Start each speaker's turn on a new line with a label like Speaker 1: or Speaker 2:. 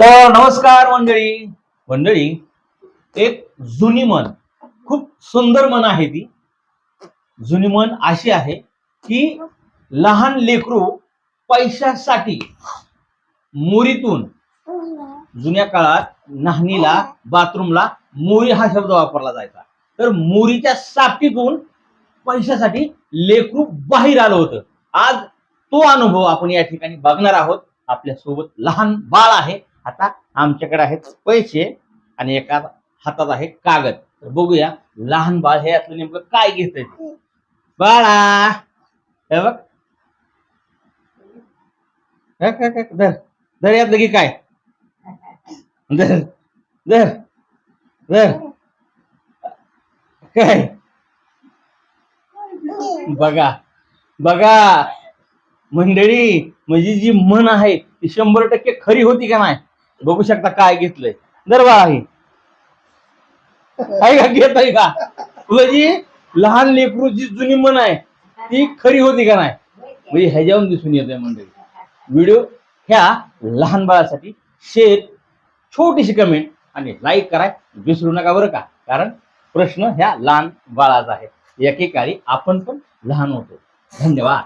Speaker 1: तर नमस्कार मंडळी. मंडळी, एक जुनी म्हण, खूप सुंदर म्हण आहे. ती जुनी म्हण अशी आहे की लहान लेकरू पैशासाठी मोरीतून, जुन्या काळात न्हाणीला, बाथरूमला मोरी हा शब्द वापरला जायचा. तर मोरीच्या सापटीतून पैशासाठी लेकरू बाहेर आलं होतं. आज तो अनुभव आपण या ठिकाणी बघणार आहोत. आपल्या सोबत लहान बाळ आहे. आता आमच्याकडे आहेत पैसे आणि एका हातात आहे कागद. तर बघूया लहान बाळ हे यातलं नेमकं काय घेतंय. बाळा, हे बघ, धर धर, यातलं की काय, धर धर धर, काय, बघा बघा मंडळी, म्हणजे जी म्हण आहे ती 100% खरी होती का नाही. बघू शकता काय घेतलंय. दर बाळा, आहे का, घेत आहे का तुझी जी लहान लेकरू जी जुनी म्हण आहे ती खरी होती का नाही. म्हणजे ह्याच्यावरून दिसून येतोय मंडळी. व्हिडिओ ह्या लहान बाळासाठी शेअर, छोटीशी कमेंट आणि लाईक कराय विसरू नका बरं का. कारण प्रश्न ह्या लहान बाळाचा आहे. एकेकाळी आपण पण लहान होतो. धन्यवाद.